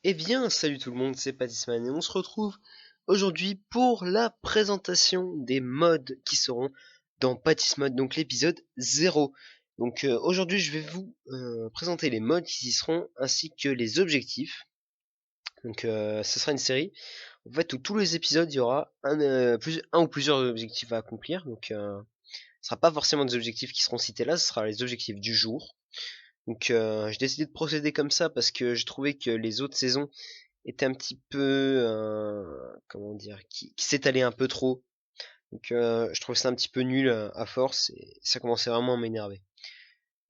Eh bien, salut tout le monde, c'est Patisman et on se retrouve aujourd'hui pour la présentation des mods qui seront dans Patismod, donc l'épisode 0. Donc aujourd'hui je vais vous présenter les mods qui y seront ainsi que les objectifs. Donc ce sera une série en fait où tous les épisodes il y aura un ou plusieurs objectifs à accomplir. Donc ce sera pas forcément des objectifs qui seront cités là, ce sera les objectifs du jour. Donc j'ai décidé de procéder comme ça parce que j'ai trouvé que les autres saisons étaient un petit peu comment dire qui s'étalait un peu trop. Donc je trouve ça un petit peu nul à force et ça commençait vraiment à m'énerver.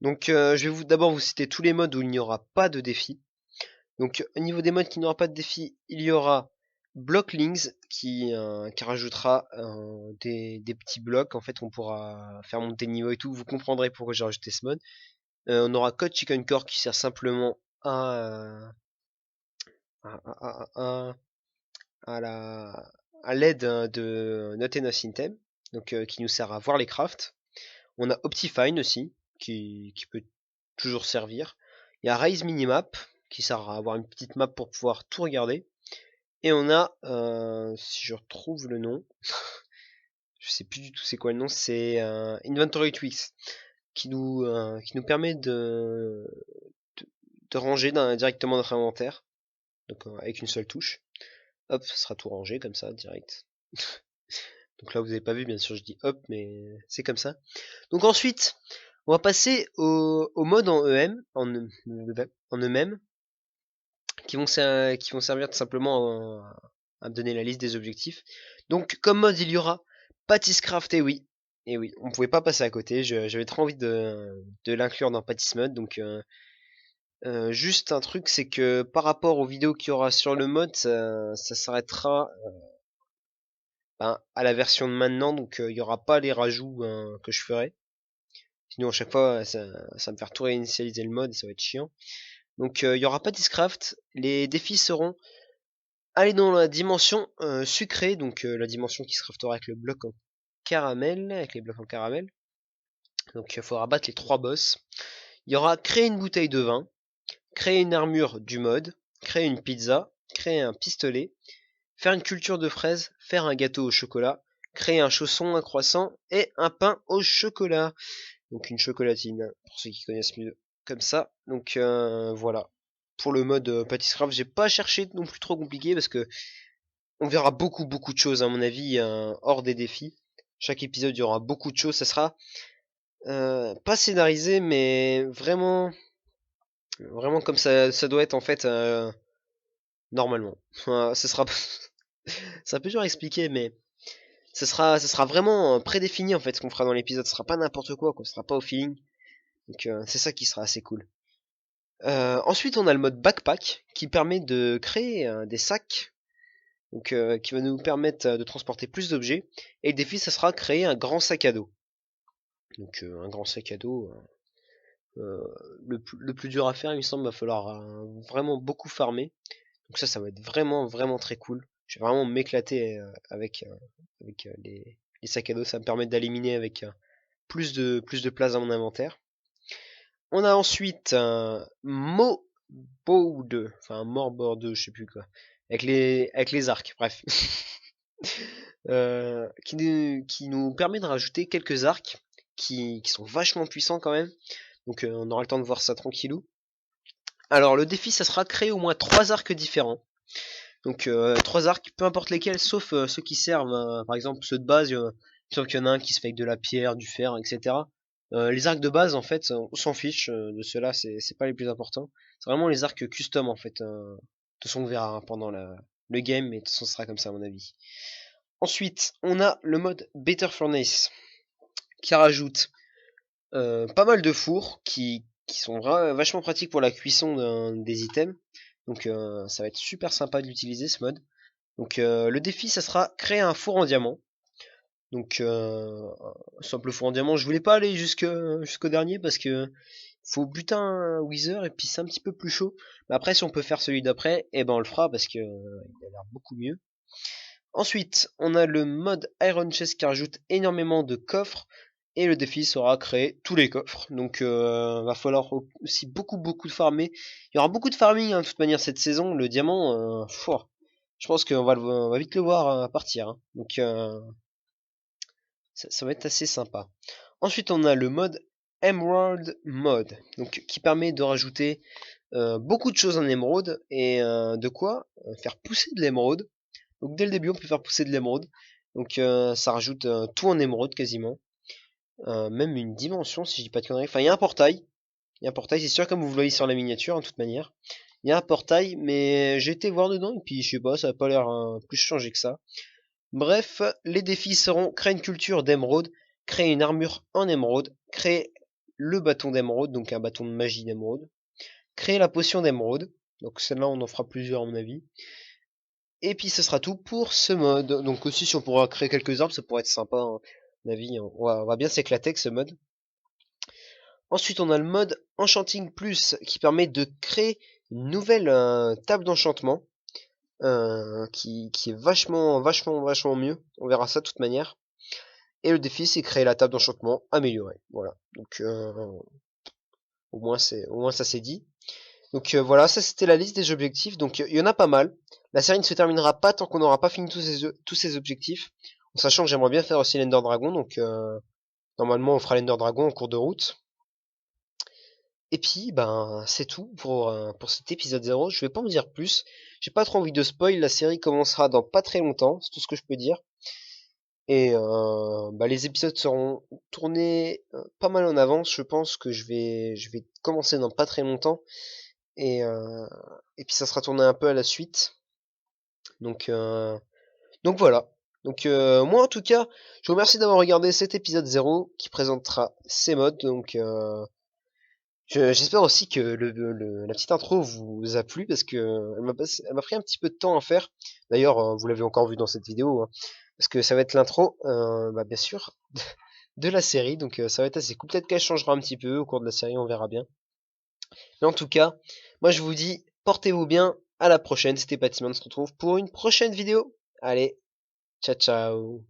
Donc je vais d'abord vous citer tous les modes où il n'y aura pas de défi. Donc au niveau des modes qui n'aura pas de défi, il y aura Blocklings qui rajoutera des petits blocs. En fait on pourra faire monter le niveau et tout. Vous comprendrez pourquoi j'ai rajouté ce mode. On aura Code Chicken Core qui sert simplement à, à la à l'aide de Not Enough Item, donc qui nous sert à voir les crafts. On a Optifine aussi, qui peut toujours servir. Il y a Raise Minimap, qui sert à avoir une petite map pour pouvoir tout regarder. Et on a, si je retrouve le nom, je sais plus du tout c'est quoi le nom, c'est Inventory Tweaks, qui nous permet de ranger directement notre inventaire, donc avec une seule touche. Hop, ça sera tout rangé comme ça, direct. Donc là vous avez pas vu, bien sûr je dis hop, mais c'est comme ça. Donc ensuite, on va passer au mode en EM, en eux-mêmes, qui vont servir tout simplement à me donner la liste des objectifs. Donc comme mode il y aura Patiscraft, et oui, on pouvait pas passer à côté, j'avais trop envie de l'inclure dans Patismod, donc juste un truc, c'est que par rapport aux vidéos qu'il y aura sur le mode, ça s'arrêtera à la version de maintenant, donc il y aura pas les rajouts que je ferai. Sinon à chaque fois ça va me faire tout réinitialiser le mode et ça va être chiant. Donc il y aura pas Discraft. Les défis seront aller dans la dimension sucrée, donc la dimension qui se craftera avec le bloc en caramel, avec les blocs en caramel. Donc il faudra battre les 3 boss. Il y aura créer une bouteille de vin, créer une armure du mode, créer une pizza, créer un pistolet, faire une culture de fraises, faire un gâteau au chocolat, créer un chausson, un croissant et un pain au chocolat. Donc une chocolatine, pour ceux qui connaissent mieux comme ça. Donc voilà. Pour le mode Patiscraft, j'ai pas cherché non plus trop compliqué parce que on verra beaucoup de choses à mon avis hors des défis. Chaque épisode il y aura beaucoup de choses. Ça sera pas scénarisé mais vraiment comme ça doit être en fait normalement. Ça sera c'est un peu dur à expliquer mais ça sera vraiment prédéfini en fait ce qu'on fera dans l'épisode. Ce sera pas n'importe quoi, ce sera pas au feeling. Donc c'est ça qui sera assez cool. Ensuite, on a le mode backpack qui permet de créer des sacs, donc qui va nous permettre de transporter plus d'objets. Et le défi, ça sera créer un grand sac à dos. Donc un grand sac à dos, le plus dur à faire, il me semble, va falloir vraiment beaucoup farmer. Donc ça va être vraiment très cool. Je vais vraiment m'éclater avec les sacs à dos. Ça me permet d'éliminer avec plus de place dans mon inventaire. On a ensuite un Mobode, enfin Morbord, je sais plus quoi, avec les arcs, bref, qui nous permet de rajouter quelques arcs qui sont vachement puissants quand même. Donc on aura le temps de voir ça tranquillou. Alors le défi, ça sera créer au moins 3 arcs différents. Donc 3 arcs, peu importe lesquels, sauf ceux qui servent, par exemple ceux de base, sauf qu'il y en a un qui se fait avec de la pierre, du fer, etc. Les arcs de base, en fait, on s'en fiche de ceux-là, c'est pas les plus importants. C'est vraiment les arcs custom, en fait. De toute façon, on verra pendant le game, mais de toute façon, ce sera comme ça, à mon avis. Ensuite, on a le mode Better Furnace qui rajoute pas mal de fours qui sont vachement pratiques pour la cuisson des items. Donc ça va être super sympa d'utiliser ce mode. Donc le défi, ça sera créer un four en diamant. Donc simple four en diamant. Je voulais pas aller jusqu'au dernier parce que faut buter un Wither et puis c'est un petit peu plus chaud. Mais après, si on peut faire celui d'après, eh ben on le fera parce que il a l'air beaucoup mieux. Ensuite, on a le mode Iron Chest qui rajoute énormément de coffres. Et le défi sera créer tous les coffres. Donc va falloir aussi beaucoup de farmer. Il y aura beaucoup de farming de toute manière cette saison. Le diamant, je pense qu'on va vite le voir partir. Hein. Donc ça va être assez sympa. Ensuite on a le mode Emerald Mode. Donc qui permet de rajouter beaucoup de choses en émeraude. Et de quoi faire pousser de l'émeraude. Donc dès le début on peut faire pousser de l'émeraude. Donc ça rajoute tout en émeraude quasiment. Même une dimension si je dis pas de conneries. Enfin il y a un portail. Il y a un portail, c'est sûr comme vous le voyez sur la miniature en toute manière. Il y a un portail, mais j'ai été voir dedans et puis je sais pas, ça a pas l'air plus changé que ça. Bref, les défis seront créer une culture d'émeraude, créer une armure en émeraude, créer le bâton d'émeraude, donc un bâton de magie d'émeraude, créer la potion d'émeraude, donc celle-là on en fera plusieurs à mon avis. Et puis ce sera tout pour ce mode. Donc aussi si on pourra créer quelques arbres, ça pourrait être sympa, hein. À mon avis, on va bien s'éclater avec ce mode. Ensuite, on a le mode Enchanting Plus qui permet de créer une nouvelle table d'enchantement qui est vachement mieux. On verra ça de toute manière. Et le défi, c'est créer la table d'enchantement améliorée. Voilà. Donc au moins ça c'est dit. Donc voilà, ça c'était la liste des objectifs. Donc il y en a pas mal. La série ne se terminera pas tant qu'on n'aura pas fini tous ces objectifs. En sachant que j'aimerais bien faire aussi l'Ender Dragon. Donc normalement on fera l'Ender Dragon en cours de route. Et puis, ben, c'est tout pour cet épisode 0. Je vais pas en dire plus. J'ai pas trop envie de spoil. La série commencera dans pas très longtemps. C'est tout ce que je peux dire. Et bah, les épisodes seront tournés pas mal en avance. Je pense que je vais commencer dans pas très longtemps. Et, euh, et puis ça sera tourné un peu à la suite. Donc, euh, donc voilà. Donc moi en tout cas, je vous remercie d'avoir regardé cet épisode 0 qui présentera ces modes. Donc j'espère aussi que la petite intro vous a plu parce que elle m'a pris un petit peu de temps à faire. D'ailleurs, vous l'avez encore vu dans cette vidéo, hein, parce que ça va être l'intro, bah, bien sûr, de la série. Donc ça va être assez cool. Peut-être qu'elle changera un petit peu au cours de la série, on verra bien. Mais en tout cas, moi je vous dis, portez-vous bien. À la prochaine. C'était Patiman, on se retrouve pour une prochaine vidéo. Allez, ciao ciao.